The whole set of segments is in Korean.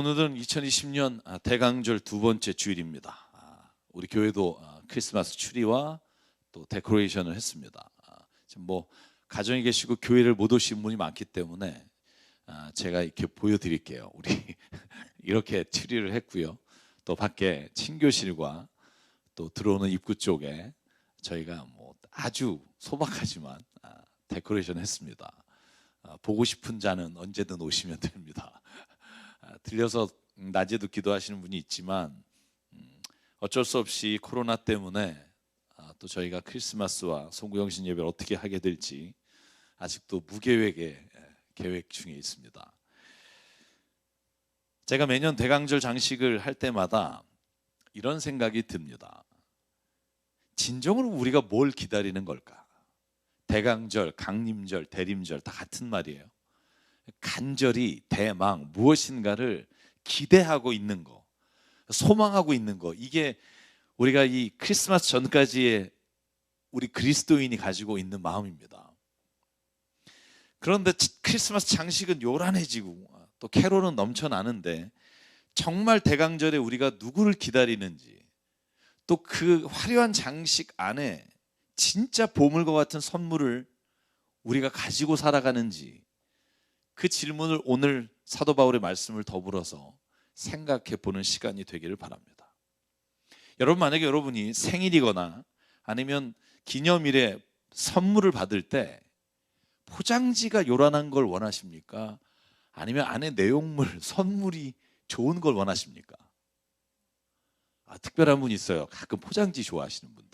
오늘은 2020년 대강절 두 번째 주일입니다. 우리 교회도 크리스마스 추리와 또 데코레이션을 했습니다. 지금 뭐 가정에 계시고 교회를 못 오신 분이 많기 때문에 제가 이렇게 보여드릴게요. 우리 이렇게 추리를 했고요. 또 밖에 친교실과 또 들어오는 입구 쪽에 저희가 뭐 아주 소박하지만 데코레이션 했습니다. 보고 싶은 자는 언제든 오시면 됩니다. 들려서 낮에도 기도하시는 분이 있지만 어쩔 수 없이 코로나 때문에 또 저희가 크리스마스와 송구영신 예배를 어떻게 하게 될지 아직도 무계획의 계획 중에 있습니다. 제가 매년 대강절 장식을 할 때마다 이런 생각이 듭니다. 진정으로 우리가 뭘 기다리는 걸까? 대강절, 강림절, 대림절 다 같은 말이에요. 간절히 대망 무엇인가를 기대하고 있는 거, 소망하고 있는 거, 이게 우리가 이 크리스마스 전까지의 우리 그리스도인이 가지고 있는 마음입니다. 그런데 크리스마스 장식은 요란해지고 또 캐롤은 넘쳐나는데 정말 대강절에 우리가 누구를 기다리는지, 또 그 화려한 장식 안에 진짜 보물과 같은 선물을 우리가 가지고 살아가는지, 그 질문을 오늘 사도 바울의 말씀을 더불어서 생각해 보는 시간이 되기를 바랍니다. 여러분, 만약에 여러분이 생일이거나 아니면 기념일에 선물을 받을 때 포장지가 요란한 걸 원하십니까? 아니면 안에 내용물, 선물이 좋은 걸 원하십니까? 특별한 분이 있어요. 가끔 포장지 좋아하시는 분들.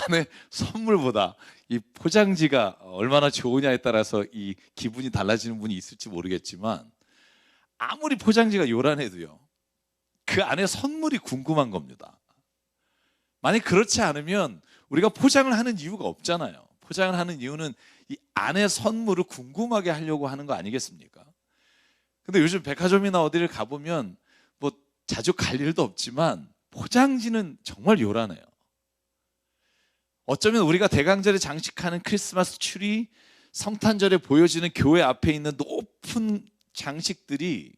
안에 선물보다 이 포장지가 얼마나 좋으냐에 따라서 이 기분이 달라지는 분이 있을지 모르겠지만, 아무리 포장지가 요란해도요, 그 안에 선물이 궁금한 겁니다. 만약 그렇지 않으면 우리가 포장을 하는 이유가 없잖아요. 포장을 하는 이유는 이 안에 선물을 궁금하게 하려고 하는 거 아니겠습니까? 근데 요즘 백화점이나 어디를 가보면 뭐 자주 갈 일도 없지만 포장지는 정말 요란해요. 어쩌면 우리가 대강절에 장식하는 크리스마스 추리, 성탄절에 보여지는 교회 앞에 있는 높은 장식들이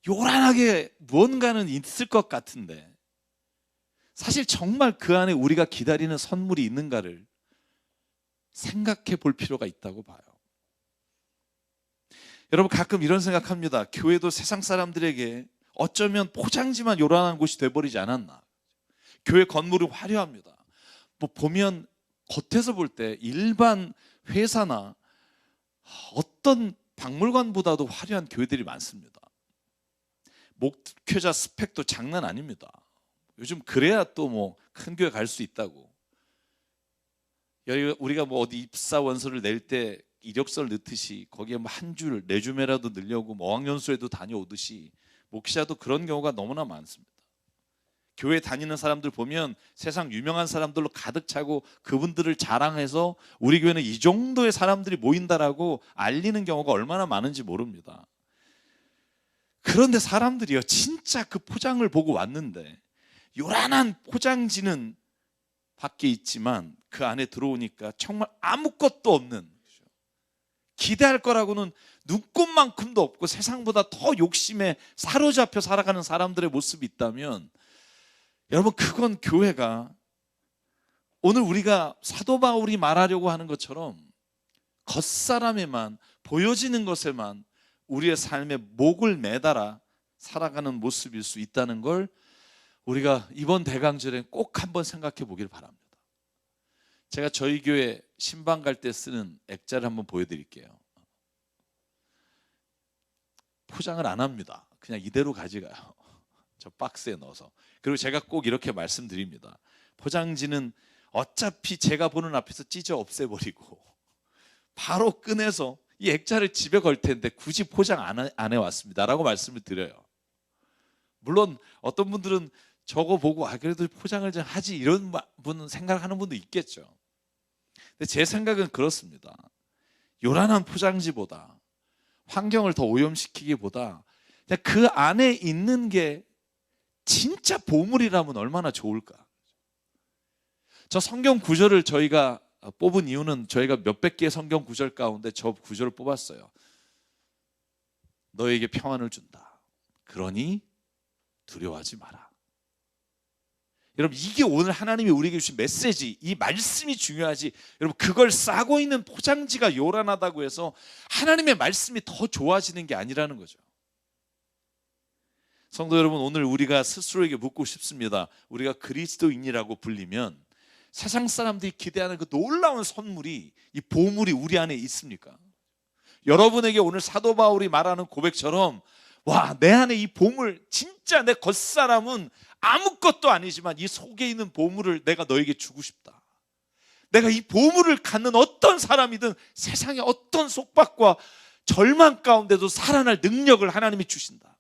요란하게 무언가는 있을 것 같은데, 사실 정말 그 안에 우리가 기다리는 선물이 있는가를 생각해 볼 필요가 있다고 봐요. 여러분, 가끔 이런 생각합니다. 교회도 세상 사람들에게 어쩌면 포장지만 요란한 곳이 돼버리지 않았나. 교회 건물은 화려합니다. 뭐 보면 겉에서 볼 때 일반 회사나 어떤 박물관보다도 화려한 교회들이 많습니다. 목회자 스펙도 장난 아닙니다. 요즘 그래야 또 뭐 큰 교회 갈 수 있다고. 우리가 뭐 어디 입사 원서를 낼 때 이력서를 넣듯이 거기에 뭐 한 줄, 네 줄매라도 넣으려고 뭐 어학연수에도 다녀오듯이 목회자도 그런 경우가 너무나 많습니다. 교회 다니는 사람들 보면 세상 유명한 사람들로 가득 차고 그분들을 자랑해서 우리 교회는 이 정도의 사람들이 모인다라고 알리는 경우가 얼마나 많은지 모릅니다. 그런데 사람들이요, 진짜 그 포장을 보고 왔는데 요란한 포장지는 밖에 있지만 그 안에 들어오니까 정말 아무것도 없는, 기대할 거라고는 눈꼽만큼도 없고 세상보다 더 욕심에 사로잡혀 살아가는 사람들의 모습이 있다면, 여러분, 그건 교회가 오늘 우리가 사도 바울이 말하려고 하는 것처럼 겉사람에만, 보여지는 것에만 우리의 삶의 목을 매달아 살아가는 모습일 수 있다는 걸 우리가 이번 대강절에 꼭 한번 생각해 보길 바랍니다. 제가 저희 교회 신방 갈 때 쓰는 액자를 한번 보여드릴게요. 포장을 안 합니다. 그냥 이대로 가져가요. 저 박스에 넣어서. 그리고 제가 꼭 이렇게 말씀드립니다. 포장지는 어차피 제가 보는 앞에서 찢어 없애버리고 바로 꺼내서 이 액자를 집에 걸 텐데 굳이 포장 안 해왔습니다 라고 말씀을 드려요. 물론 어떤 분들은 저거 보고 그래도 포장을 좀 하지, 이런 분은 생각하는 분도 있겠죠. 근데 제 생각은 그렇습니다. 요란한 포장지보다, 환경을 더 오염시키기보다 그냥 그 안에 있는 게 진짜 보물이라면 얼마나 좋을까. 저 성경 구절을 저희가 뽑은 이유는 저희가 몇백 개의 성경 구절 가운데 저 구절을 뽑았어요. 너에게 평안을 준다. 그러니 두려워하지 마라. 여러분, 이게 오늘 하나님이 우리에게 주신 메시지, 이 말씀이 중요하지. 여러분, 그걸 싸고 있는 포장지가 요란하다고 해서 하나님의 말씀이 더 좋아지는 게 아니라는 거죠. 성도 여러분, 오늘 우리가 스스로에게 묻고 싶습니다. 우리가 그리스도인이라고 불리면 세상 사람들이 기대하는 그 놀라운 선물이, 이 보물이 우리 안에 있습니까? 여러분에게 오늘 사도 바울이 말하는 고백처럼, 와, 내 안에 이 보물, 진짜 내 겉사람은 아무것도 아니지만 이 속에 있는 보물을 내가 너에게 주고 싶다. 내가 이 보물을 갖는 어떤 사람이든 세상의 어떤 속박과 절망 가운데도 살아날 능력을 하나님이 주신다.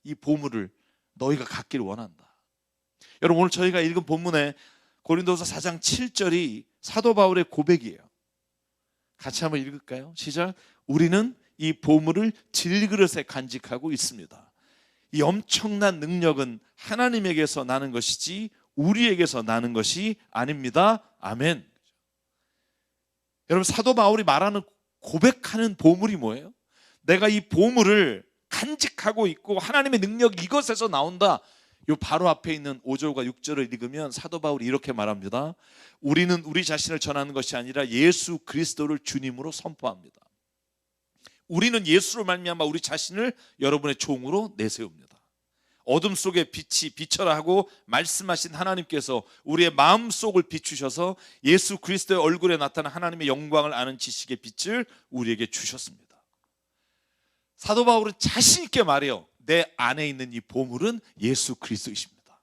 이 보물을 너희가 갖기를 원한다. 여러분, 오늘 저희가 읽은 본문에 고린도서 4장 7절이 사도 바울의 고백이에요. 같이 한번 읽을까요? 시작. 우리는 이 보물을 질그릇에 간직하고 있습니다. 이 엄청난 능력은 하나님에게서 나는 것이지 우리에게서 나는 것이 아닙니다. 아멘. 여러분, 사도 바울이 말하는, 고백하는 보물이 뭐예요? 내가 이 보물을 간직하고 있고 하나님의 능력이 이것에서 나온다. 요 바로 앞에 있는 5절과 6절을 읽으면 사도 바울이 이렇게 말합니다. 우리는 우리 자신을 전하는 것이 아니라 예수 그리스도를 주님으로 선포합니다. 우리는 예수로 말미암아 우리 자신을 여러분의 종으로 내세웁니다. 어둠 속에 빛이 비춰라 하고 말씀하신 하나님께서 우리의 마음속을 비추셔서 예수 그리스도의 얼굴에 나타난 하나님의 영광을 아는 지식의 빛을 우리에게 주셨습니다. 사도 바울은 자신 있게 말해요. 내 안에 있는 이 보물은 예수 그리스도이십니다.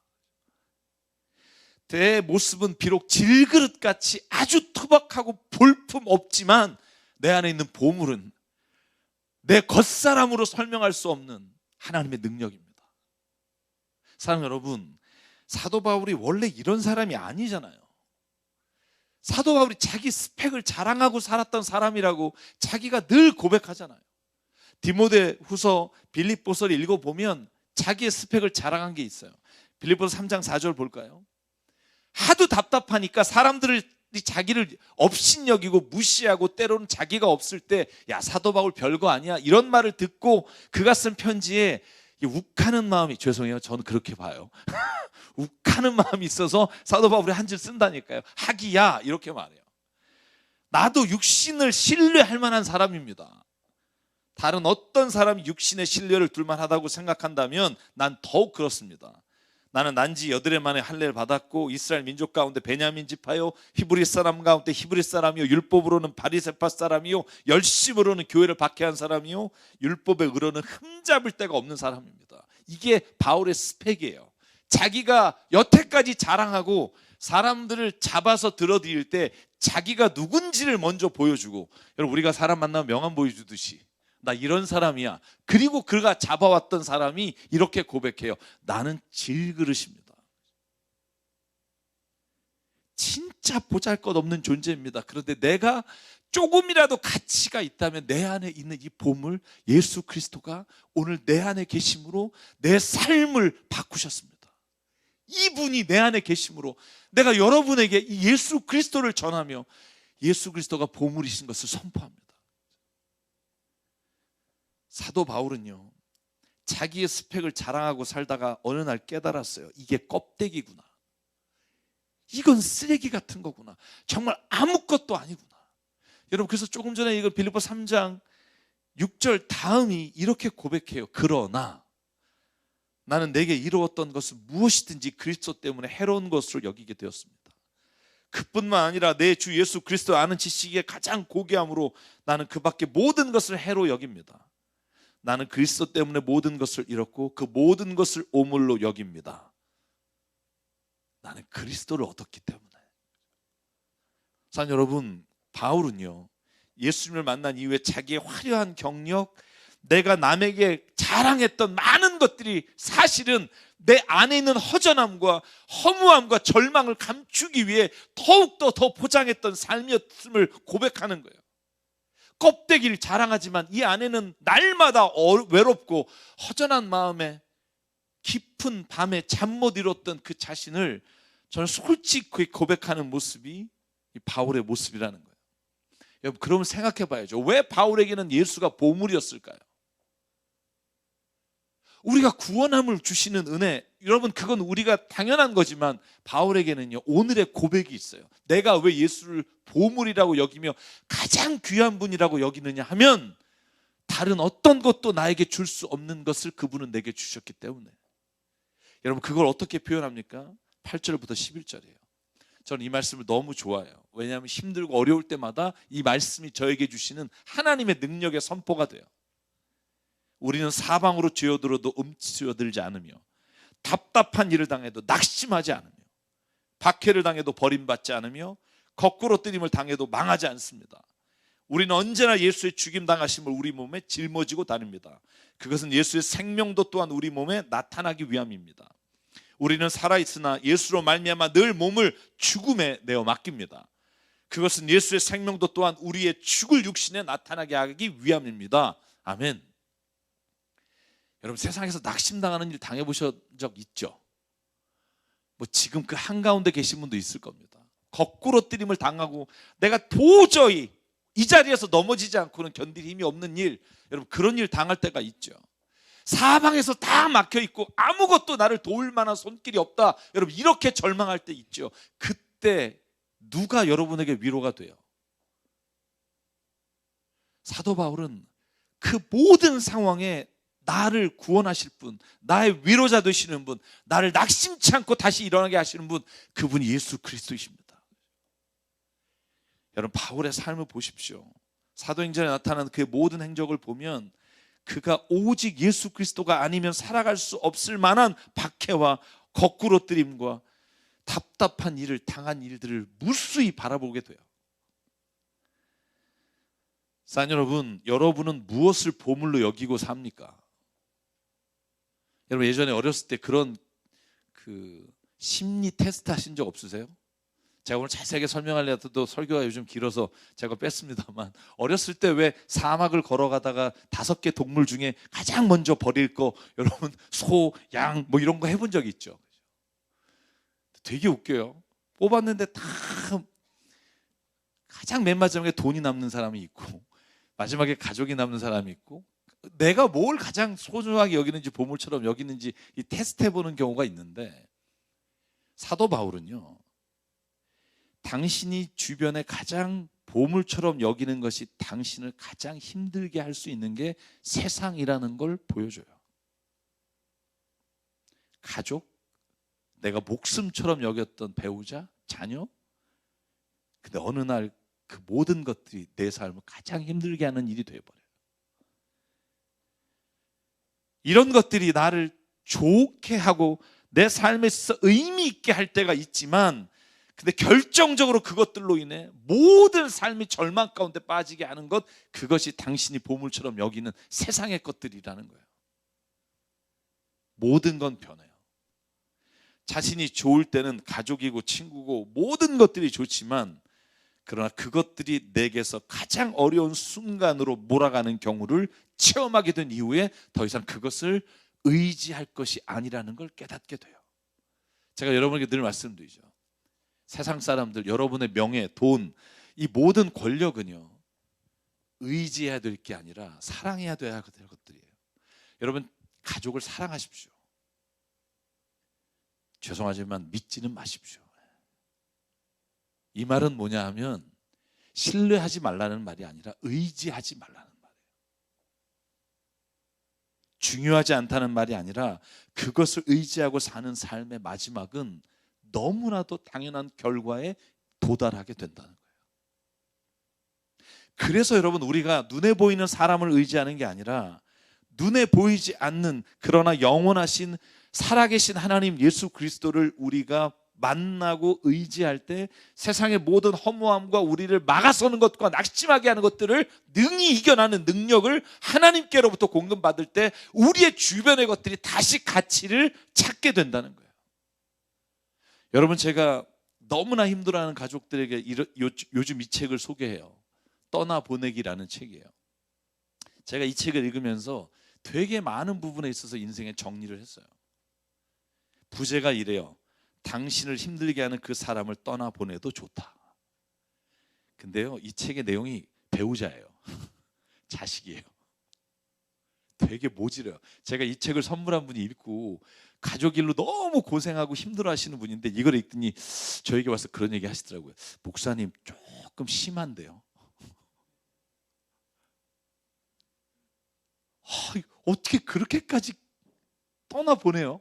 내 모습은 비록 질그릇같이 아주 투박하고 볼품 없지만 내 안에 있는 보물은 내 겉사람으로 설명할 수 없는 하나님의 능력입니다. 사랑하는 여러분, 사도 바울이 원래 이런 사람이 아니잖아요. 사도 바울이 자기 스펙을 자랑하고 살았던 사람이라고 자기가 늘 고백하잖아요. 디모데후서 빌립보서를 읽어보면 자기의 스펙을 자랑한 게 있어요. 빌립보서 3장 4절 볼까요? 하도 답답하니까 사람들이 자기를 업신여기고 무시하고 때로는 자기가 없을 때, 야, 사도 바울 별거 아니야, 이런 말을 듣고 그가 쓴 편지에 욱하는 마음이, 죄송해요, 저는 그렇게 봐요. 욱하는 마음이 있어서 사도 바울이 한 줄 쓴다니까요. 하기야, 이렇게 말해요. 나도 육신을 신뢰할 만한 사람입니다. 다른 어떤 사람이 육신의 신뢰를 둘만하다고 생각한다면 난 더욱 그렇습니다. 나는 난지 8해 만에 할례를 받았고 이스라엘 민족 가운데 베냐민 지파요, 히브리 사람 가운데 히브리 사람이요, 율법으로는 바리새파 사람이요, 열심으로는 교회를 박해한 사람이요, 율법의 의로는 흠잡을 데가 없는 사람입니다. 이게 바울의 스펙이에요. 자기가 여태까지 자랑하고 사람들을 잡아서 들어드릴 때 자기가 누군지를 먼저 보여주고, 여러분, 우리가 사람 만나면 명함 보여주듯이 나 이런 사람이야. 그리고 그가 잡아왔던 사람이 이렇게 고백해요. 나는 질그릇입니다. 진짜 보잘것없는 존재입니다. 그런데 내가 조금이라도 가치가 있다면 내 안에 있는 이 보물, 예수 그리스도가 오늘 내 안에 계심으로 내 삶을 바꾸셨습니다. 이분이 내 안에 계심으로 내가 여러분에게 이 예수 그리스도를 전하며 예수 그리스도가 보물이신 것을 선포합니다. 사도 바울은요, 자기의 스펙을 자랑하고 살다가 어느 날 깨달았어요. 이게 껍데기구나. 이건 쓰레기 같은 거구나. 정말 아무것도 아니구나. 여러분, 그래서 조금 전에 이거 빌립보 3장 6절 다음이 이렇게 고백해요. 그러나 나는 내게 이루었던 것은 무엇이든지 그리스도 때문에 해로운 것으로 여기게 되었습니다. 그뿐만 아니라 내 주 예수 그리스도 아는 지식의 가장 고귀함으로 나는 그 밖에 모든 것을 해로 여깁니다. 나는 그리스도 때문에 모든 것을 잃었고 그 모든 것을 오물로 여깁니다. 나는 그리스도를 얻었기 때문에. 사랑하는 여러분, 바울은요, 예수님을 만난 이후에 자기의 화려한 경력, 내가 남에게 자랑했던 많은 것들이 사실은 내 안에 있는 허전함과 허무함과 절망을 감추기 위해 더욱더 더 포장했던 삶이었음을 고백하는 거예요. 껍데기를 자랑하지만 이 안에는 날마다 외롭고 허전한 마음에 깊은 밤에 잠 못 이뤘던 그 자신을 저는 솔직히 고백하는 모습이 이 바울의 모습이라는 거예요. 여러분, 그러면 생각해 봐야죠. 왜 바울에게는 예수가 보물이었을까요? 우리가 구원함을 주시는 은혜, 여러분 그건 우리가 당연한 거지만 바울에게는요 오늘의 고백이 있어요. 내가 왜 예수를 보물이라고 여기며 가장 귀한 분이라고 여기느냐 하면 다른 어떤 것도 나에게 줄 수 없는 것을 그분은 내게 주셨기 때문에. 여러분 그걸 어떻게 표현합니까? 8절부터 11절이에요. 저는 이 말씀을 너무 좋아해요. 왜냐하면 힘들고 어려울 때마다 이 말씀이 저에게 주시는 하나님의 능력의 선포가 돼요. 우리는 사방으로 죄어들어도 움츠러들지 않으며 답답한 일을 당해도 낙심하지 않으며 박해를 당해도 버림받지 않으며 거꾸로 뜨림을 당해도 망하지 않습니다. 우리는 언제나 예수의 죽임당하심을 우리 몸에 짊어지고 다닙니다. 그것은 예수의 생명도 또한 우리 몸에 나타나기 위함입니다. 우리는 살아있으나 예수로 말미암아 늘 몸을 죽음에 내어 맡깁니다. 그것은 예수의 생명도 또한 우리의 죽을 육신에 나타나게 하기 위함입니다. 아멘. 여러분 세상에서 낙심당하는 일 당해보신 적 있죠? 뭐 지금 그 한가운데 계신 분도 있을 겁니다. 거꾸로 뜨림을 당하고 내가 도저히 이 자리에서 넘어지지 않고는 견딜 힘이 없는 일, 여러분 그런 일 당할 때가 있죠. 사방에서 다 막혀있고 아무것도 나를 도울 만한 손길이 없다, 여러분 이렇게 절망할 때 있죠. 그때 누가 여러분에게 위로가 돼요? 사도 바울은 그 모든 상황에 나를 구원하실 분, 나의 위로자 되시는 분, 나를 낙심치 않고 다시 일어나게 하시는 분, 그분이 예수 그리스도이십니다. 여러분 바울의 삶을 보십시오. 사도행전에 나타나는 그의 모든 행적을 보면 그가 오직 예수 그리스도가 아니면 살아갈 수 없을 만한 박해와 거꾸로 뜨림과 답답한 일을 당한 일들을 무수히 바라보게 돼요. 사랑 여러분, 여러분은 무엇을 보물로 여기고 삽니까? 여러분 예전에 어렸을 때 그런 심리 테스트 하신 적 없으세요? 제가 오늘 자세하게 설명하려 해도 설교가 요즘 길어서 제가 뺐습니다만, 어렸을 때 왜 사막을 걸어가다가 5개 동물 중에 가장 먼저 버릴 거, 여러분 소, 양 뭐 이런 거 해본 적 있죠? 되게 웃겨요. 뽑았는데 다 가장 맨 마지막에 돈이 남는 사람이 있고 마지막에 가족이 남는 사람이 있고, 내가 뭘 가장 소중하게 여기는지 보물처럼 여기는지 이 테스트해보는 경우가 있는데, 사도 바울은요 당신이 주변에 가장 보물처럼 여기는 것이 당신을 가장 힘들게 할 수 있는 게 세상이라는 걸 보여줘요. 가족, 내가 목숨처럼 여겼던 배우자, 자녀. 근데 어느 날 그 모든 것들이 내 삶을 가장 힘들게 하는 일이 되어버려요. 이런 것들이 나를 좋게 하고 내 삶에 있어서 의미 있게 할 때가 있지만, 근데 결정적으로 그것들로 인해 모든 삶이 절망 가운데 빠지게 하는 것, 그것이 당신이 보물처럼 여기는 세상의 것들이라는 거예요. 모든 건 변해요. 자신이 좋을 때는 가족이고 친구고 모든 것들이 좋지만, 그러나 그것들이 내게서 가장 어려운 순간으로 몰아가는 경우를 체험하게 된 이후에 더 이상 그것을 의지할 것이 아니라는 걸 깨닫게 돼요. 제가 여러분에게 늘 말씀드리죠. 세상 사람들, 여러분의 명예, 돈, 이 모든 권력은요 의지해야 될 게 아니라 사랑해야 될 것들이에요. 여러분 가족을 사랑하십시오. 죄송하지만 믿지는 마십시오. 이 말은 뭐냐 하면 신뢰하지 말라는 말이 아니라 의지하지 말라는 말이에요. 중요하지 않다는 말이 아니라 그것을 의지하고 사는 삶의 마지막은 너무나도 당연한 결과에 도달하게 된다는 거예요. 그래서 여러분 우리가 눈에 보이는 사람을 의지하는 게 아니라 눈에 보이지 않는 그러나 영원하신 살아계신 하나님 예수 그리스도를 우리가 만나고 의지할 때 세상의 모든 허무함과 우리를 막아서는 것과 낙심하게 하는 것들을 능히 이겨나는 능력을 하나님께로부터 공급받을 때 우리의 주변의 것들이 다시 가치를 찾게 된다는 거예요. 여러분 제가 너무나 힘들어하는 가족들에게 요즘 이 책을 소개해요. 떠나보내기라는 책이에요. 제가 이 책을 읽으면서 되게 많은 부분에 있어서 인생의 정리를 했어요. 부제가 이래요. 당신을 힘들게 하는 그 사람을 떠나보내도 좋다. 근데요 이 책의 내용이 배우자예요. 자식이에요. 되게 모질해요. 제가 이 책을 선물한 분이 읽고 가족 일로 너무 고생하고 힘들어하시는 분인데 이걸 읽더니 저에게 와서 그런 얘기 하시더라고요. 목사님 조금 심한데요. 어떻게 그렇게까지 떠나보내요?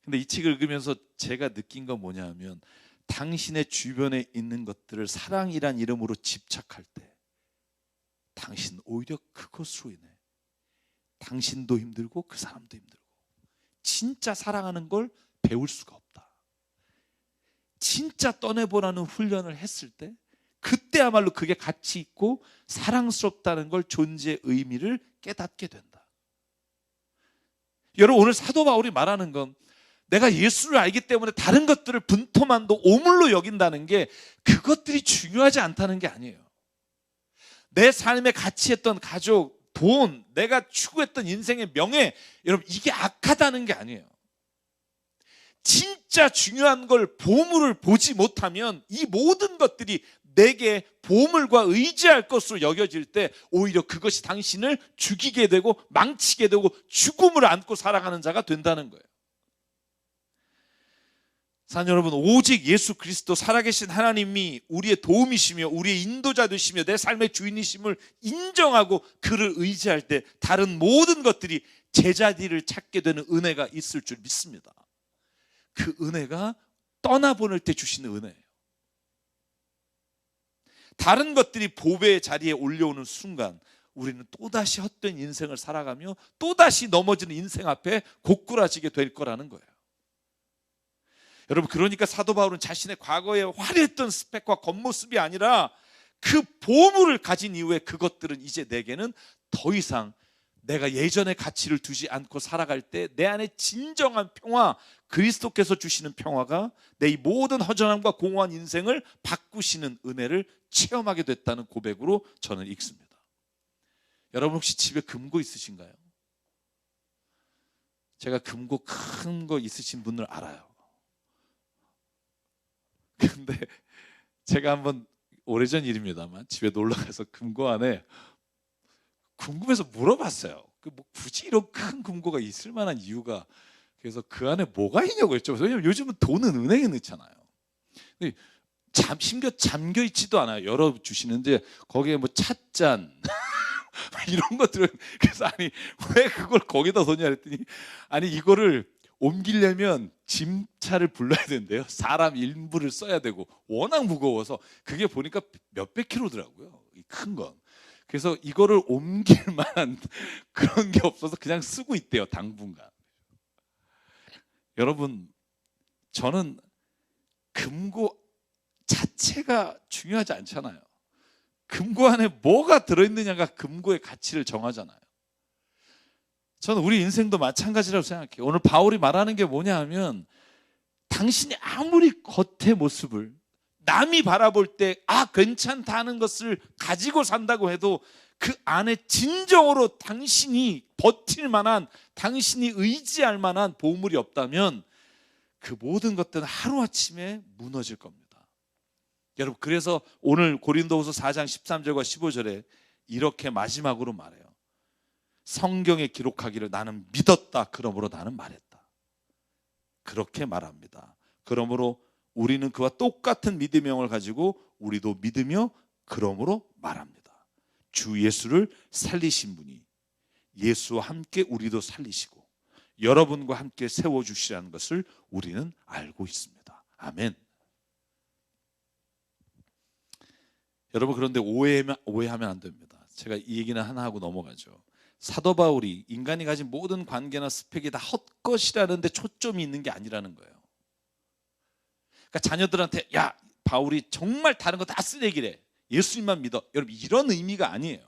근데 이 책을 읽으면서 제가 느낀 건 뭐냐 하면 당신의 주변에 있는 것들을 사랑이란 이름으로 집착할 때 당신 오히려 그것으로 인해 당신도 힘들고 그 사람도 힘들고 진짜 사랑하는 걸 배울 수가 없다. 진짜 떠내보라는 훈련을 했을 때 그때야말로 그게 가치 있고 사랑스럽다는 걸 존재의 의미를 깨닫게 된다. 여러분 오늘 사도 바울이 말하는 건 내가 예수를 알기 때문에 다른 것들을 분토만도 오물로 여긴다는 게 그것들이 중요하지 않다는 게 아니에요. 내 삶에 가치했던 가족, 돈, 내가 추구했던 인생의 명예, 여러분 이게 악하다는 게 아니에요. 진짜 중요한 걸 보물을 보지 못하면 이 모든 것들이 내게 보물과 의지할 것으로 여겨질 때 오히려 그것이 당신을 죽이게 되고 망치게 되고 죽음을 안고 살아가는 자가 된다는 거예요. 사랑하는 여러분, 오직 예수 그리스도 살아계신 하나님이 우리의 도움이시며 우리의 인도자 되시며 내 삶의 주인이심을 인정하고 그를 의지할 때 다른 모든 것들이 제자리를 찾게 되는 은혜가 있을 줄 믿습니다. 그 은혜가 떠나보낼 때 주시는 은혜예요. 다른 것들이 보배의 자리에 올려오는 순간 우리는 또다시 헛된 인생을 살아가며 또다시 넘어지는 인생 앞에 고꾸라지게 될 거라는 거예요. 여러분, 그러니까 사도 바울은 자신의 과거에 화려했던 스펙과 겉모습이 아니라 그 보물을 가진 이후에 그것들은 이제 내게는 더 이상 내가 예전의 가치를 두지 않고 살아갈 때 내 안에 진정한 평화, 그리스도께서 주시는 평화가 내 이 모든 허전함과 공허한 인생을 바꾸시는 은혜를 체험하게 됐다는 고백으로 저는 읽습니다. 여러분 혹시 집에 금고 있으신가요? 제가 금고 큰 거 있으신 분들 알아요. 근데 제가 한번 오래전 일입니다만 집에 놀러 가서 금고 안에 궁금해서 물어봤어요. 뭐 굳이 이런 큰 금고가 있을 만한 이유가, 그래서 그 안에 뭐가 있냐고 했죠. 왜냐면 요즘은 돈은 은행에 넣잖아요. 근데 심지어 잠겨 있지도 않아요. 열어주시는데 거기에 뭐 찻잔 이런 것들은, 그래서 아니 왜 그걸 거기다 넣냐 했더니 아니 이거를 옮기려면 짐차를 불러야 된대요. 사람 인부를 써야 되고 워낙 무거워서 그게 보니까 몇백 킬로더라고요. 이 큰 건. 그래서 이거를 옮길 만한 그런 게 없어서 그냥 쓰고 있대요, 당분간. 여러분, 저는 금고 자체가 중요하지 않잖아요. 금고 안에 뭐가 들어있느냐가 금고의 가치를 정하잖아요. 저는 우리 인생도 마찬가지라고 생각해요. 오늘 바울이 말하는 게 뭐냐 하면 당신이 아무리 겉의 모습을 남이 바라볼 때 괜찮다는 것을 가지고 산다고 해도 그 안에 진정으로 당신이 버틸 만한, 당신이 의지할 만한 보물이 없다면 그 모든 것들은 하루아침에 무너질 겁니다. 여러분, 그래서 오늘 고린도후서 4장 13절과 15절에 이렇게 마지막으로 말해요. 성경에 기록하기를 나는 믿었다, 그러므로 나는 말했다. 그렇게 말합니다. 그러므로 우리는 그와 똑같은 믿음의 영을 가지고 우리도 믿으며 그러므로 말합니다. 주 예수를 살리신 분이 예수와 함께 우리도 살리시고 여러분과 함께 세워주시라는 것을 우리는 알고 있습니다. 아멘. 여러분, 그런데 오해하면 안 됩니다. 제가 이 얘기는 하나 하고 넘어가죠. 사도 바울이 인간이 가진 모든 관계나 스펙이 다 헛것이라는 데 초점이 있는 게 아니라는 거예요. 그러니까 자녀들한테 야, 바울이 정말 다른 거 다 쓰레기래, 예수님만 믿어, 여러분 이런 의미가 아니에요.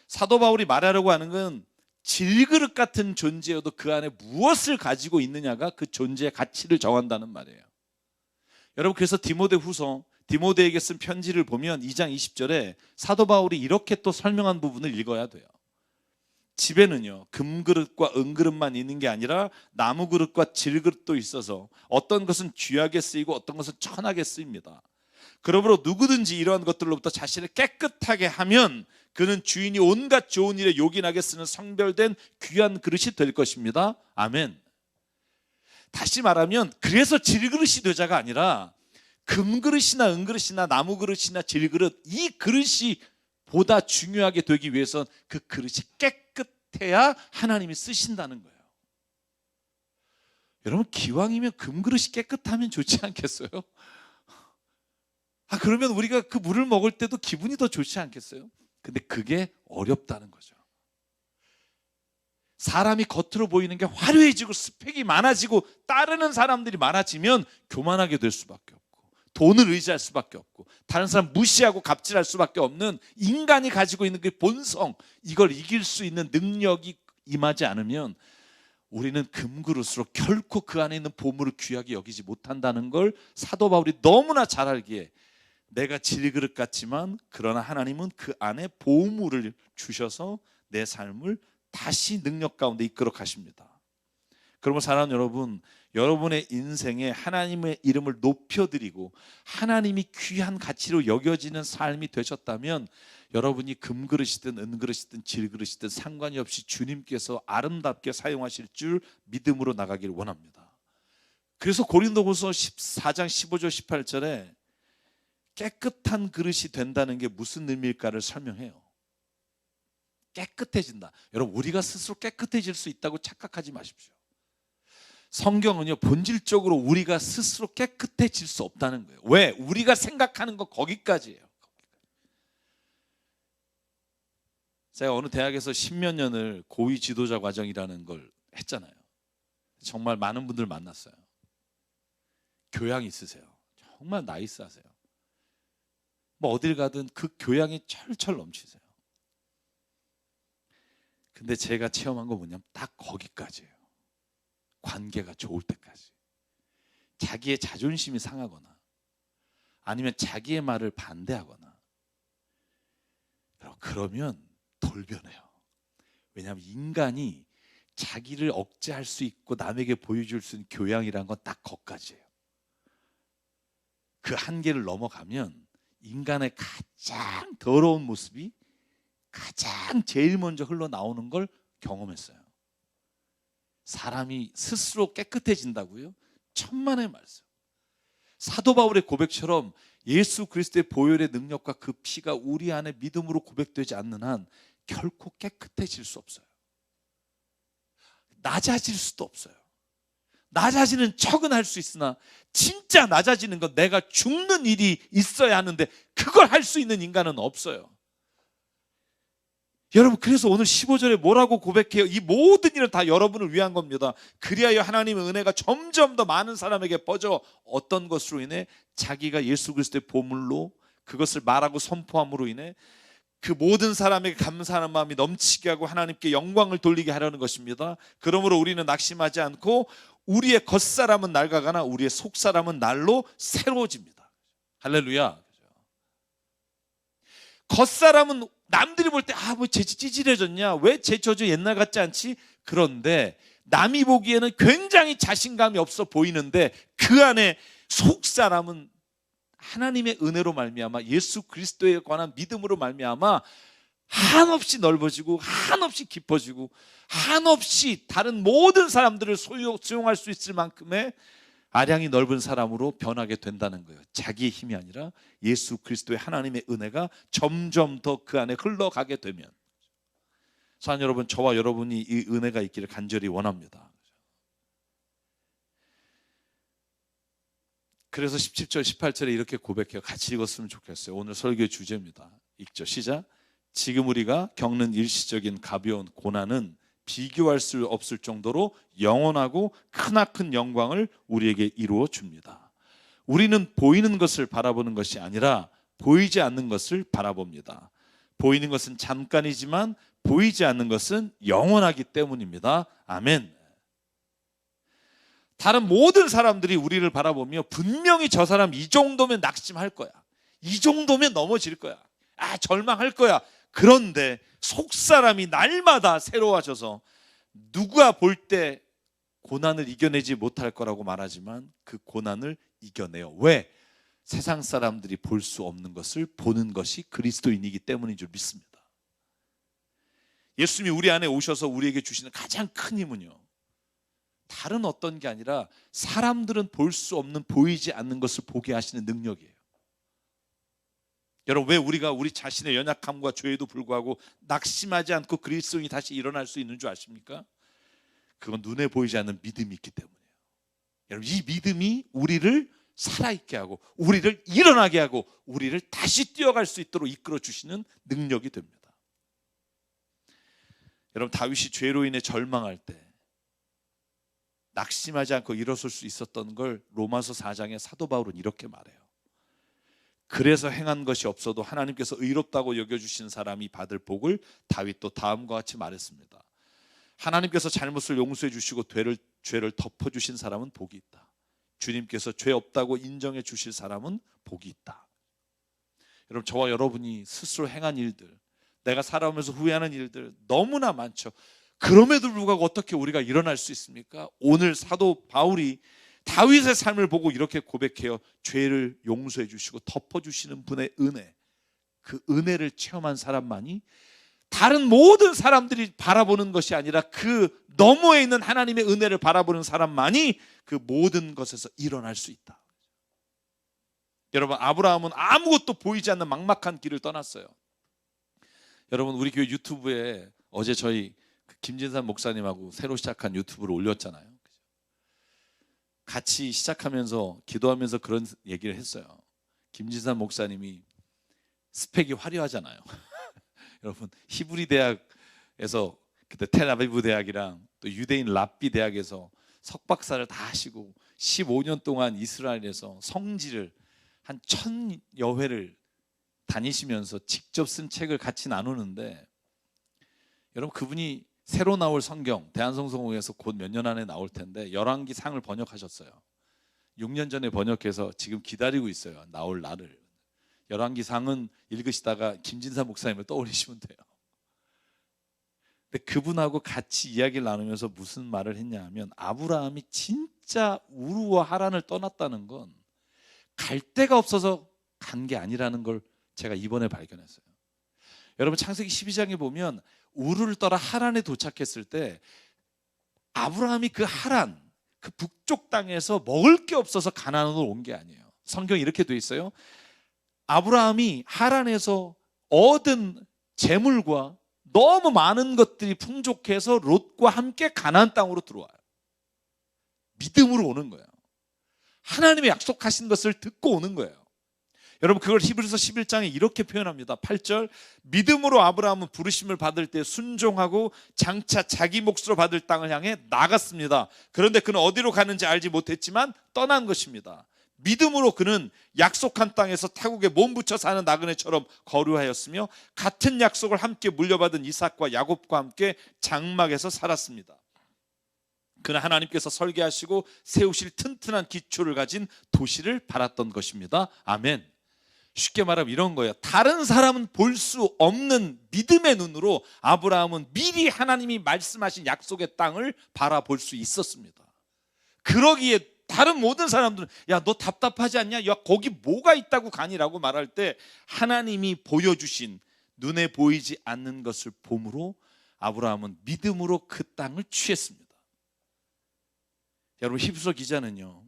사도 바울이 말하려고 하는 건 질그릇 같은 존재여도 그 안에 무엇을 가지고 있느냐가 그 존재의 가치를 정한다는 말이에요. 여러분, 그래서 디모데에게 쓴 편지를 보면 2장 20절에 사도 바울이 이렇게 또 설명한 부분을 읽어야 돼요. 집에는요, 금그릇과 은그릇만 있는 게 아니라 나무그릇과 질그릇도 있어서 어떤 것은 귀하게 쓰이고 어떤 것은 천하게 쓰입니다. 그러므로 누구든지 이러한 것들로부터 자신을 깨끗하게 하면 그는 주인이 온갖 좋은 일에 요긴하게 쓰는 성별된 귀한 그릇이 될 것입니다. 아멘. 다시 말하면 그래서 질그릇이 되자가 아니라 금그릇이나 은그릇이나 나무그릇이나 질그릇, 이 그릇이 보다 중요하게 되기 위해선 그 그릇이 깨끗해야 하나님이 쓰신다는 거예요. 여러분, 기왕이면 금그릇이 깨끗하면 좋지 않겠어요? 그러면 우리가 그 물을 먹을 때도 기분이 더 좋지 않겠어요? 근데 그게 어렵다는 거죠. 사람이 겉으로 보이는 게 화려해지고 스펙이 많아지고 따르는 사람들이 많아지면 교만하게 될 수밖에 없고, 돈을 의지할 수밖에 없고, 다른 사람 무시하고 갑질할 수밖에 없는 인간이 가지고 있는 그 본성, 이걸 이길 수 있는 능력이 임하지 않으면 우리는 금그릇으로 결코 그 안에 있는 보물을 귀하게 여기지 못한다는 걸 사도 바울이 너무나 잘 알기에, 내가 질그릇 같지만 그러나 하나님은 그 안에 보물을 주셔서 내 삶을 다시 능력 가운데 이끌어 가십니다. 그러면 사랑하는 여러분, 여러분의 인생에 하나님의 이름을 높여드리고 하나님이 귀한 가치로 여겨지는 삶이 되셨다면, 여러분이 금그릇이든 은그릇이든 질그릇이든 상관이 없이 주님께서 아름답게 사용하실 줄 믿음으로 나가길 원합니다. 그래서 고린도후서 14장 15절 18절에 깨끗한 그릇이 된다는 게 무슨 의미일까를 설명해요. 깨끗해진다. 여러분, 우리가 스스로 깨끗해질 수 있다고 착각하지 마십시오. 성경은요, 본질적으로 우리가 스스로 깨끗해질 수 없다는 거예요. 왜? 우리가 생각하는 거 거기까지예요. 제가 어느 대학에서 10몇 년을 고위 지도자 과정이라는 걸 했잖아요. 정말 많은 분들 만났어요. 교양 있으세요. 정말 나이스하세요. 뭐 어딜 가든 그 교양이 철철 넘치세요. 근데 제가 체험한 거 뭐냐면 딱 거기까지예요. 관계가 좋을 때까지. 자기의 자존심이 상하거나 아니면 자기의 말을 반대하거나 그러면 돌변해요. 왜냐하면 인간이 자기를 억제할 수 있고 남에게 보여줄 수 있는 교양이란 건 딱 거기까지예요. 그 한계를 넘어가면 인간의 가장 더러운 모습이 가장 제일 먼저 흘러나오는 걸 경험했어요. 사람이 스스로 깨끗해진다고요? 천만의 말씀. 사도 바울의 고백처럼 예수 그리스도의 보혈의 능력과 그 피가 우리 안에 믿음으로 고백되지 않는 한 결코 깨끗해질 수 없어요. 낮아질 수도 없어요. 낮아지는 척은 할 수 있으나 진짜 낮아지는 건 내가 죽는 일이 있어야 하는데 그걸 할 수 있는 인간은 없어요. 여러분, 그래서 오늘 15절에 뭐라고 고백해요? 이 모든 일은 다 여러분을 위한 겁니다. 그리하여 하나님의 은혜가 점점 더 많은 사람에게 퍼져 어떤 것으로 인해 자기가 예수 그리스도의 보물로 그것을 말하고 선포함으로 인해 그 모든 사람에게 감사하는 마음이 넘치게 하고 하나님께 영광을 돌리게 하려는 것입니다. 그러므로 우리는 낙심하지 않고 우리의 겉사람은 낡아가나 우리의 속사람은 날로 새로워집니다. 할렐루야. 겉사람은 남들이 볼 때 뭐 찌질해졌냐? 왜 제 저주 옛날 같지 않지? 그런데 남이 보기에는 굉장히 자신감이 없어 보이는데 그 안에 속사람은 하나님의 은혜로 말미암아 예수 그리스도에 관한 믿음으로 말미암아 한없이 넓어지고 한없이 깊어지고 한없이 다른 모든 사람들을 수용할 수 있을 만큼의 아량이 넓은 사람으로 변하게 된다는 거예요. 자기의 힘이 아니라 예수 그리스도의 하나님의 은혜가 점점 더 그 안에 흘러가게 되면. 사랑하는 여러분, 저와 여러분이 이 은혜가 있기를 간절히 원합니다. 그래서 17절 18절에 이렇게 고백해요. 같이 읽었으면 좋겠어요. 오늘 설교의 주제입니다. 읽죠. 시작. 지금 우리가 겪는 일시적인 가벼운 고난은 비교할 수 없을 정도로 영원하고 크나큰 영광을 우리에게 이루어 줍니다. 우리는 보이는 것을 바라보는 것이 아니라 보이지 않는 것을 바라봅니다. 보이는 것은 잠깐이지만 보이지 않는 것은 영원하기 때문입니다. 아멘. 다른 모든 사람들이 우리를 바라보며 분명히 저 사람 이 정도면 낙심할 거야. 이 정도면 넘어질 거야. 절망할 거야. 그런데 속사람이 날마다 새로워져서 누가 볼 때 고난을 이겨내지 못할 거라고 말하지만 그 고난을 이겨내요. 왜? 세상 사람들이 볼 수 없는 것을 보는 것이 그리스도인이기 때문인 줄 믿습니다. 예수님이 우리 안에 오셔서 우리에게 주시는 가장 큰 힘은요, 다른 어떤 게 아니라 사람들은 볼 수 없는, 보이지 않는 것을 보게 하시는 능력이에요. 여러분, 왜 우리가 우리 자신의 연약함과 죄에도 불구하고 낙심하지 않고 그리스도인이 다시 일어날 수 있는 줄 아십니까? 그건 눈에 보이지 않는 믿음이 있기 때문이에요. 여러분, 이 믿음이 우리를 살아있게 하고 우리를 일어나게 하고 우리를 다시 뛰어갈 수 있도록 이끌어 주시는 능력이 됩니다. 여러분, 다윗이 죄로 인해 절망할 때 낙심하지 않고 일어설 수 있었던 걸 로마서 4장에 사도 바울은 이렇게 말해요. 그래서 행한 것이 없어도 하나님께서 의롭다고 여겨주신 사람이 받을 복을 다윗도 다음과 같이 말했습니다. 하나님께서 잘못을 용서해 주시고 죄를 덮어주신 사람은 복이 있다. 주님께서 죄 없다고 인정해 주실 사람은 복이 있다. 여러분, 저와 여러분이 스스로 행한 일들, 내가 살아오면서 후회하는 일들 너무나 많죠. 그럼에도 불구하고 어떻게 우리가 일어날 수 있습니까? 오늘 사도 바울이 다윗의 삶을 보고 이렇게 고백해요. 죄를 용서해 주시고 덮어주시는 분의 은혜, 그 은혜를 체험한 사람만이 다른 모든 사람들이 바라보는 것이 아니라 그 너머에 있는 하나님의 은혜를 바라보는 사람만이 그 모든 것에서 일어날 수 있다. 여러분, 아브라함은 아무것도 보이지 않는 막막한 길을 떠났어요. 여러분, 우리 교회 유튜브에 어제 저희 김진산 목사님하고 새로 시작한 유튜브를 올렸잖아요. 같이 시작하면서 기도하면서 그런 얘기를 했어요. 김진산 목사님이 스펙이 화려하잖아요. 여러분, 히브리 대학에서 그때 텔아비브 대학이랑 또 유대인 랍비 대학에서 석박사를 다 하시고 15년 동안 이스라엘에서 성지를 한 1000여 회를 다니시면서 직접 쓴 책을 같이 나누는데, 여러분, 그분이 새로 나올 성경 대한성서공회에서 곧 몇 년 안에 나올 텐데 열왕기 상을 번역하셨어요. 6년 전에 번역해서 지금 기다리고 있어요, 나올 날을. 열왕기 상은 읽으시다가 김진사 목사님을 떠올리시면 돼요. 근데 그분하고 같이 이야기를 나누면서 무슨 말을 했냐 하면, 아브라함이 진짜 우르와 하란을 떠났다는 건 갈 데가 없어서 간 게 아니라는 걸 제가 이번에 발견했어요. 여러분, 창세기 12장에 보면 우르를 떠나 하란에 도착했을 때 아브라함이 그 하란, 그 북쪽 땅에서 먹을 게 없어서 가나안으로 온 게 아니에요. 성경이 이렇게 돼 있어요. 아브라함이 하란에서 얻은 재물과 너무 많은 것들이 풍족해서 롯과 함께 가나안 땅으로 들어와요. 믿음으로 오는 거예요. 하나님의 약속하신 것을 듣고 오는 거예요. 여러분, 그걸 히브리서 11장에 이렇게 표현합니다. 8절, 믿음으로 아브라함은 부르심을 받을 때 순종하고 장차 자기 몫으로 받을 땅을 향해 나갔습니다. 그런데 그는 어디로 가는지 알지 못했지만 떠난 것입니다. 믿음으로 그는 약속한 땅에서 타국에 몸 붙여 사는 나그네처럼 거류하였으며 같은 약속을 함께 물려받은 이삭과 야곱과 함께 장막에서 살았습니다. 그는 하나님께서 설계하시고 세우실 튼튼한 기초를 가진 도시를 바랐던 것입니다. 아멘. 쉽게 말하면 이런 거예요. 다른 사람은 볼 수 없는 믿음의 눈으로 아브라함은 미리 하나님이 말씀하신 약속의 땅을 바라볼 수 있었습니다. 그러기에 다른 모든 사람들은 야, 너 답답하지 않냐? 야, 거기 뭐가 있다고 가니라고 말할 때 하나님이 보여주신 눈에 보이지 않는 것을 봄으로 아브라함은 믿음으로 그 땅을 취했습니다. 여러분, 히브리서 기자는요,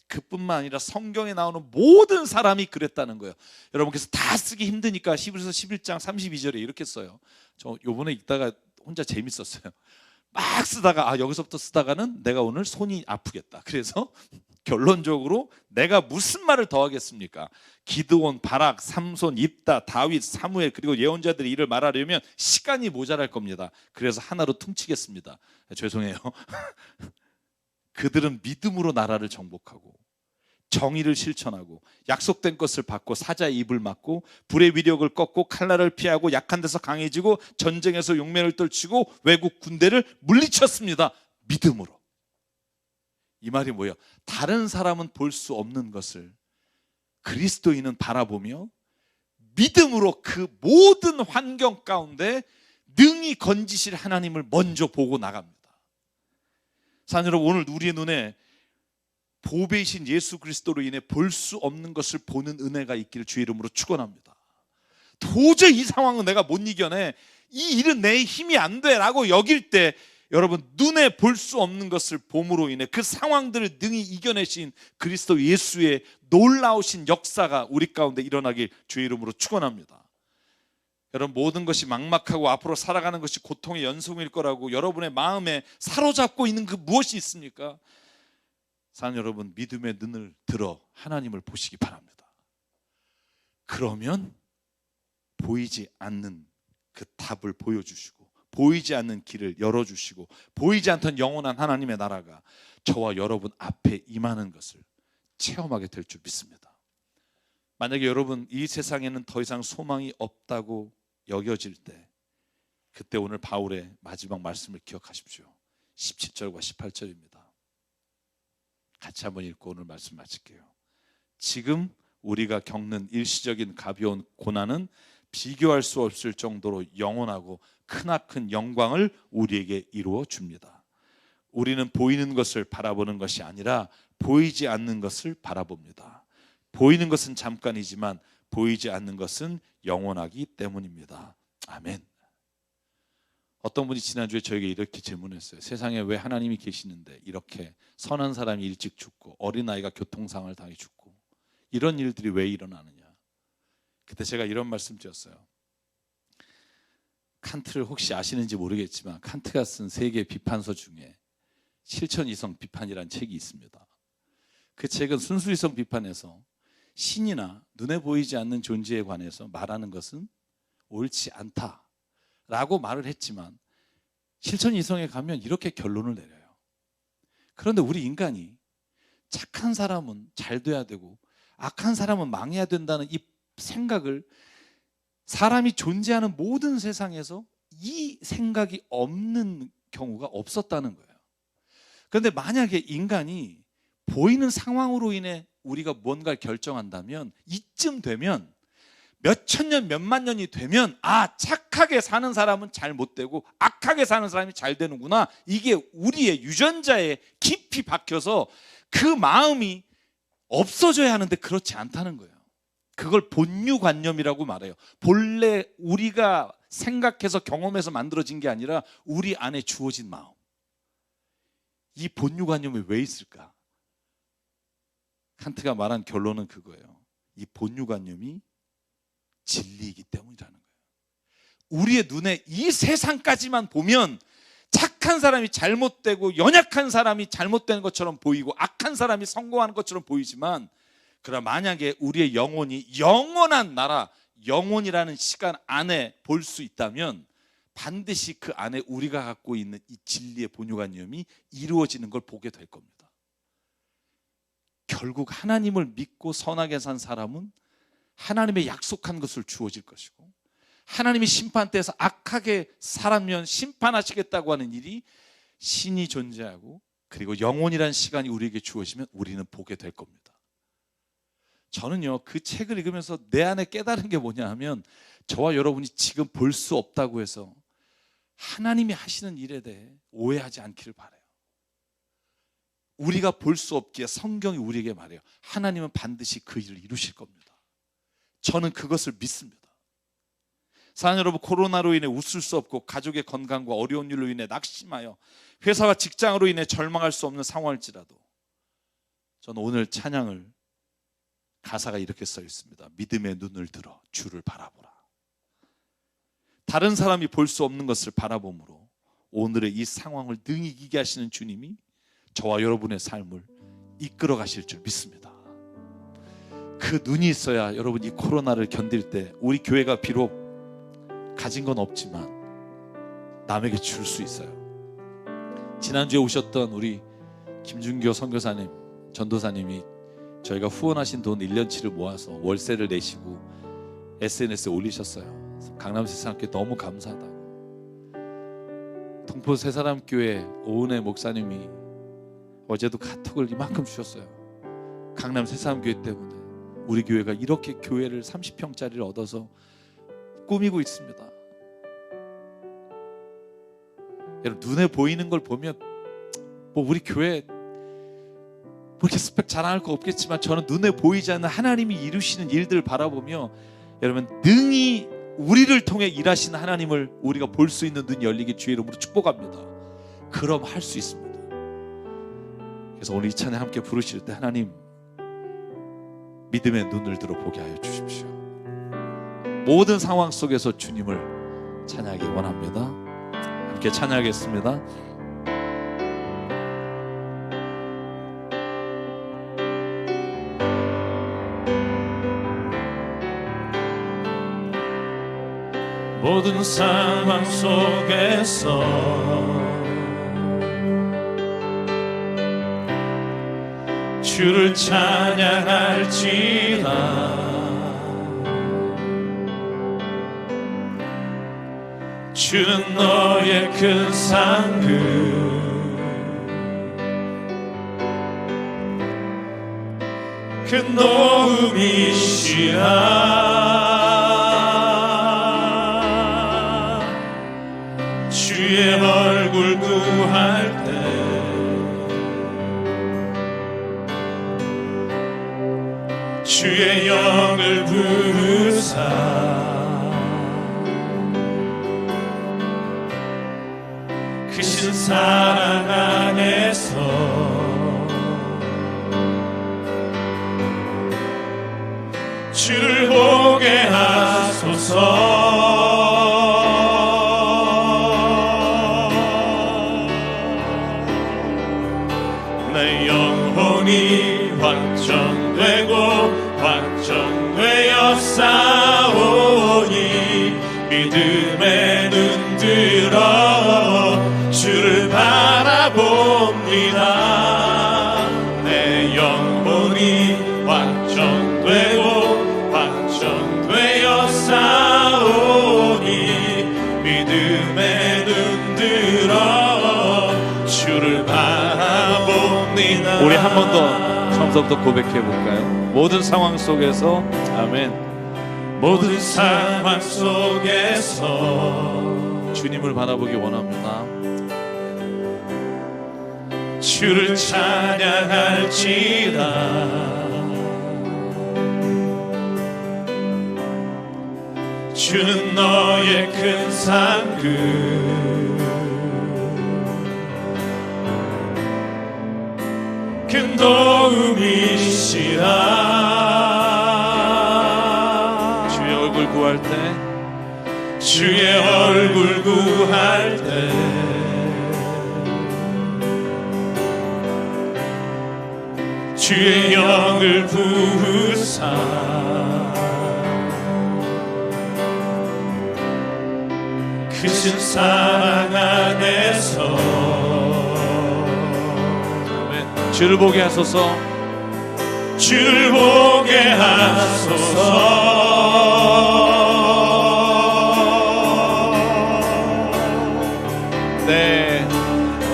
그뿐만 아니라 성경에 나오는 모든 사람이 그랬다는 거예요. 여러분, 그래서 다 쓰기 힘드니까 히브리서 11장 32절에 이렇게 써요. 저 요번에 읽다가 혼자 재밌었어요. 막 쓰다가 여기서부터 쓰다가는 내가 오늘 손이 아프겠다. 그래서 결론적으로 내가 무슨 말을 더 하겠습니까? 기드온, 바락, 삼손, 입다, 다윗, 사무엘 그리고 예언자들의 일을 말하려면 시간이 모자랄 겁니다. 그래서 하나로 퉁치겠습니다. 죄송해요. 그들은 믿음으로 나라를 정복하고 정의를 실천하고 약속된 것을 받고 사자의 입을 막고 불의 위력을 꺾고 칼날을 피하고 약한 데서 강해지고 전쟁에서 용맹을 떨치고 외국 군대를 물리쳤습니다. 믿음으로. 이 말이 뭐예요? 다른 사람은 볼 수 없는 것을 그리스도인은 바라보며 믿음으로 그 모든 환경 가운데 능히 건지실 하나님을 먼저 보고 나갑니다. 사랑 여러분, 오늘 우리의 눈에 보배이신 예수 그리스도로 인해 볼 수 없는 것을 보는 은혜가 있기를 주의 이름으로 축원합니다. 도저히 이 상황은 내가 못 이겨내. 이 일은 내 힘이 안 돼라고 여길 때 여러분 눈에 볼 수 없는 것을 봄으로 인해 그 상황들을 능히 이겨내신 그리스도 예수의 놀라우신 역사가 우리 가운데 일어나길 주의 이름으로 축원합니다. 여러분 모든 것이 막막하고 앞으로 살아가는 것이 고통의 연속일 거라고 여러분의 마음에 사로잡고 있는 그 무엇이 있습니까? 사랑하는 여러분, 믿음의 눈을 들어 하나님을 보시기 바랍니다. 그러면 보이지 않는 그 답을 보여주시고 보이지 않는 길을 열어주시고 보이지 않던 영원한 하나님의 나라가 저와 여러분 앞에 임하는 것을 체험하게 될 줄 믿습니다. 만약에 여러분 이 세상에는 더 이상 소망이 없다고 여겨질 때 그때 오늘 바울의 마지막 말씀을 기억하십시오. 17절과 18절입니다. 같이 한번 읽고 오늘 말씀 마칠게요. 지금 우리가 겪는 일시적인 가벼운 고난은 비교할 수 없을 정도로 영원하고 크나큰 영광을 우리에게 이루어 줍니다. 우리는 보이는 것을 바라보는 것이 아니라 보이지 않는 것을 바라봅니다. 보이는 것은 잠깐이지만 보이지 않는 것은 영원하기 때문입니다. 아멘. 어떤 분이 지난주에 저에게 이렇게 질문했어요. 세상에 왜 하나님이 계시는데 이렇게 선한 사람이 일찍 죽고 어린아이가 교통사고를 당해 죽고 이런 일들이 왜 일어나느냐. 그때 제가 이런 말씀 드렸어요. 칸트를 혹시 아시는지 모르겠지만 칸트가 쓴 세계 비판서 중에 실천이성 비판이라는 책이 있습니다. 그 책은 순수이성 비판에서 신이나 눈에 보이지 않는 존재에 관해서 말하는 것은 옳지 않다라고 말을 했지만 실천이성에 가면 이렇게 결론을 내려요. 그런데 우리 인간이 착한 사람은 잘 돼야 되고 악한 사람은 망해야 된다는 이 생각을 사람이 존재하는 모든 세상에서 이 생각이 없는 경우가 없었다는 거예요. 그런데 만약에 인간이 보이는 상황으로 인해 우리가 뭔가를 결정한다면 이쯤 되면 몇천 년, 몇만 년이 되면 착하게 사는 사람은 잘 못 되고 악하게 사는 사람이 잘 되는구나. 이게 우리의 유전자에 깊이 박혀서 그 마음이 없어져야 하는데 그렇지 않다는 거예요. 그걸 본유관념이라고 말해요. 본래 우리가 생각해서 경험해서 만들어진 게 아니라 우리 안에 주어진 마음. 이 본유관념이 왜 있을까? 칸트가 말한 결론은 그거예요. 이 본유관념이 진리이기 때문이라는 거예요. 우리의 눈에 이 세상까지만 보면 착한 사람이 잘못되고 연약한 사람이 잘못되는 것처럼 보이고 악한 사람이 성공하는 것처럼 보이지만 그러나 만약에 우리의 영혼이 영원한 나라, 영혼이라는 시간 안에 볼 수 있다면 반드시 그 안에 우리가 갖고 있는 이 진리의 본유관념이 이루어지는 걸 보게 될 겁니다. 결국 하나님을 믿고 선하게 산 사람은 하나님의 약속한 것을 주어질 것이고 하나님이 심판대에서 악하게 살면 심판하시겠다고 하는 일이 신이 존재하고 그리고 영혼이라는 시간이 우리에게 주어지면 우리는 보게 될 겁니다. 저는요 그 책을 읽으면서 내 안에 깨달은 게 뭐냐 하면 저와 여러분이 지금 볼 수 없다고 해서 하나님이 하시는 일에 대해 오해하지 않기를 바라요. 우리가 볼 수 없기에 성경이 우리에게 말해요. 하나님은 반드시 그 일을 이루실 겁니다. 저는 그것을 믿습니다. 사랑하는 여러분, 코로나로 인해 웃을 수 없고 가족의 건강과 어려운 일로 인해 낙심하여 회사와 직장으로 인해 절망할 수 없는 상황일지라도 저는 오늘 찬양을 가사가 이렇게 써 있습니다. 믿음의 눈을 들어 주를 바라보라. 다른 사람이 볼 수 없는 것을 바라봄으로 오늘의 이 상황을 능히 이기게 하시는 주님이 저와 여러분의 삶을 이끌어 가실 줄 믿습니다. 그 눈이 있어야 여러분 이 코로나를 견딜 때 우리 교회가 비록 가진 건 없지만 남에게 줄 수 있어요. 지난주에 오셨던 우리 김준교 선교사님, 전도사님이 저희가 후원하신 돈 1년치를 모아서 월세를 내시고 SNS에 올리셨어요. 강남 새사람교회 너무 감사하다고. 동포 새사람교회 오은혜 목사님이 어제도 카톡을 이만큼 주셨어요. 강남 새사람교회 때문에 우리 교회가 이렇게 교회를 30평짜리를 얻어서 꾸미고 있습니다. 여러분 눈에 보이는 걸 보면 뭐 우리 교회 뭐 이렇게 스펙 자랑할 거 없겠지만 저는 눈에 보이지 않는 하나님이 이루시는 일들을 바라보며 여러분 능히 우리를 통해 일하시는 하나님을 우리가 볼 수 있는 눈이 열리기 주의 이름으로 축복합니다. 그럼 할 수 있습니다. 그래서 오늘 이 찬양 함께 부르실 때 하나님 믿음의 눈을 들어 보게 하여 주십시오. 모든 상황 속에서 주님을 찬양하기 원합니다. 함께 찬양하겠습니다. 모든 상황 속에서 주를 찬양할지라. 주는 너의 큰 상급, 큰 도움이시라. 주의 얼굴 구할 때 주의 영을 부으사 크신 사랑 안에서 주를 보게 하소서. 내 영혼이 확정되고 확정되어 싸우니 믿음의 눈 들어 주를 바라봅니다. 내 영혼이 확정되고 확정되어 싸우니 믿음의 눈 들어 주를 바라봅니다. 우리 한 번 더 처음부터 고백해 볼까요? 모든 상황 속에서 아멘. 모든 상황 속에서 주님을 바라보기 원합니다. 주를 찬양할지라. 주는 너의 큰 상급, 큰 도움이시라. 주의 얼굴 구할 때 주의 얼굴 구할 때 주의 영을 부으사 크신 사랑 안에서 주를 보게 하소서. 주를 보게 하소서.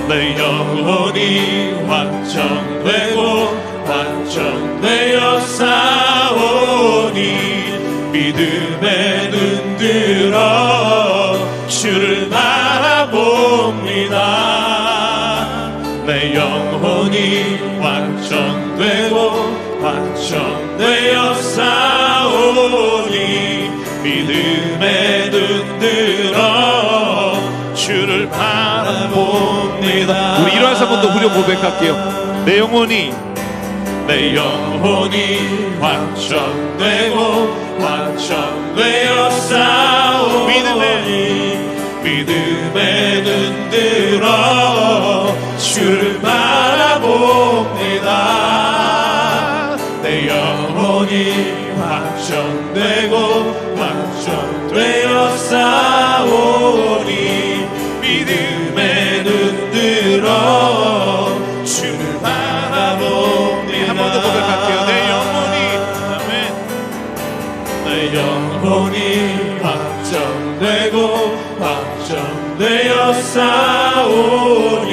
내 영혼이 확정되고 확정되어 싸우니 믿음의 눈 들어 주를 바라봅니다. 내 영혼이 확정되고 확정되어 싸우니 믿음의 눈 들어 주를 바라봅니다. 우리 일어나서 한 번 더 후렴 고백할게요. 내 영혼이 확정되고 확정되어 싸우니 믿음의 눈 들어 주를 바라봅니다. 내 영혼이 확정되고 확정되어 싸우니 믿음의 눈 들어 주를 바라봅니다. 한 번 더 고백할게요. 내 영혼이 확정되고 확정되어 싸우니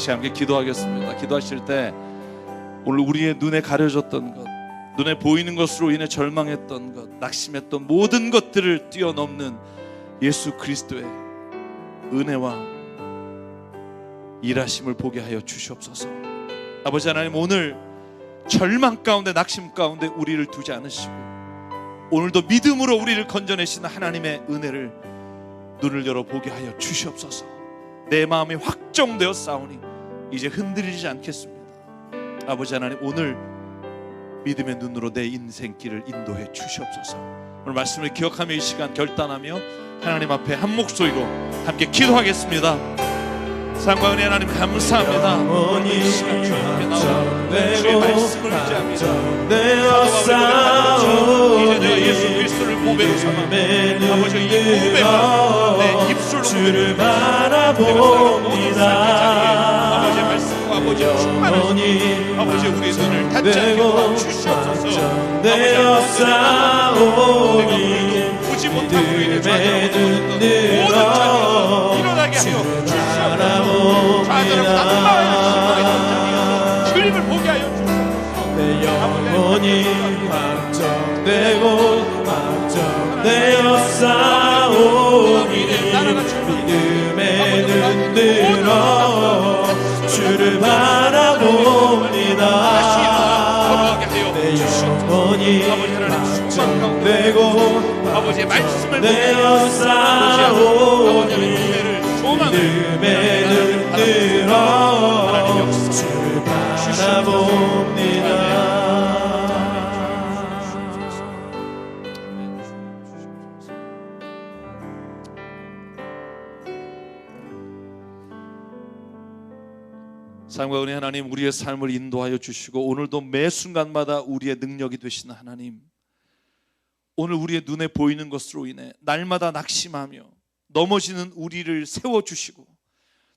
같이 함께 기도하겠습니다. 기도하실 때 오늘 우리의 눈에 가려졌던 것, 눈에 보이는 것으로 인해 절망했던 것, 낙심했던 모든 것들을 뛰어넘는 예수 그리스도의 은혜와 일하심을 보게 하여 주시옵소서. 아버지 하나님, 오늘 절망 가운데 낙심 가운데 우리를 두지 않으시고 오늘도 믿음으로 우리를 건져내시는 하나님의 은혜를 눈을 열어 보게 하여 주시옵소서. 내 마음이 확정되어 싸우니 이제 흔들리지 않겠습니다. 아버지 하나님, 오늘 믿음의 눈으로 내 인생길을 인도해 주시옵소서. 오늘 말씀을 기억하며 이 시간 결단하며 하나님 앞에 한 목소리로 함께 기도하겠습니다. 사랑과 은혜 하나님 감사합니다. 이 시간 주님 앞에 나와 주의 말씀을 의지하며 이제 내가 예수 그리스도를 보배로 삼아 아버지 이 보배가 내 입술로 주를 바라봅니다. 아버지의 말씀과 아버지의 충만한 아버지 우리의 눈을 닫지 않게 도와주시옵소서. 아버지 보지 못함으로 인해 좌절하고 모든 자녀 일어나게 하여 주시옵소서. 좌절하고 낙망하여 실망했던 자녀 주님을 보게 하여 주시옵소서. 내 영혼이 확정되고 확정되어 싸우니 믿음의 눈 들어 주를 바라봅니다. 내 영혼이 확정되고 아버지의 말씀을 되어 싸우니 믿음의 눈 들어 주를 바라봅니다. 사랑과 은혜 하나님, 우리의 삶을 인도하여 주시고 오늘도 매 순간마다 우리의 능력이 되시는 하나님, 오늘 우리의 눈에 보이는 것으로 인해 날마다 낙심하며 넘어지는 우리를 세워주시고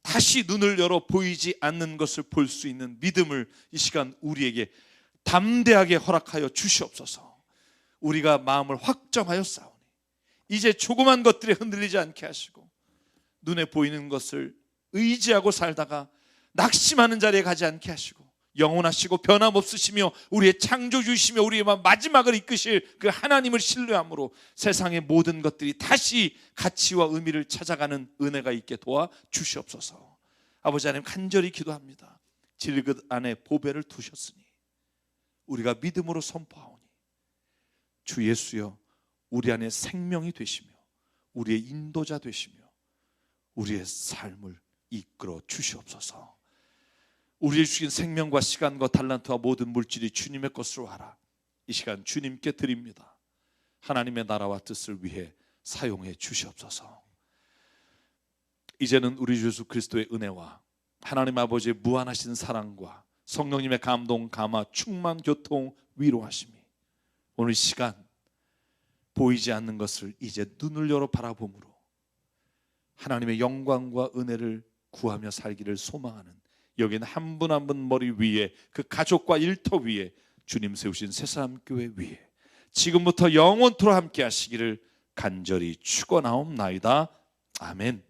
다시 눈을 열어 보이지 않는 것을 볼 수 있는 믿음을 이 시간 우리에게 담대하게 허락하여 주시옵소서. 우리가 마음을 확정하여 싸우니 이제 조그만 것들에 흔들리지 않게 하시고 눈에 보이는 것을 의지하고 살다가 낙심하는 자리에 가지 않게 하시고 영원하시고 변함없으시며 우리의 창조주이시며 우리의 마지막을 이끄실 그 하나님을 신뢰함으로 세상의 모든 것들이 다시 가치와 의미를 찾아가는 은혜가 있게 도와 주시옵소서. 아버지 하나님, 간절히 기도합니다. 질긋 안에 보배를 두셨으니 우리가 믿음으로 선포하오니 주 예수여, 우리 안에 생명이 되시며 우리의 인도자 되시며 우리의 삶을 이끌어 주시옵소서. 우리의 주신 생명과 시간과 달란트와 모든 물질이 주님의 것으로 하라. 이 시간 주님께 드립니다. 하나님의 나라와 뜻을 위해 사용해 주시옵소서. 이제는 우리 주 예수 그리스도의 은혜와 하나님 아버지의 무한하신 사랑과 성령님의 감동, 감화, 충만, 교통, 위로하심이 오늘 시간 보이지 않는 것을 이제 눈을 열어 바라봄으로 하나님의 영광과 은혜를 구하며 살기를 소망하는 여기는 한 분 한 분 머리 위에 그 가족과 일터 위에 주님 세우신 새사람교회 위에 지금부터 영원토록 함께 하시기를 간절히 축원하옵나이다. 아멘.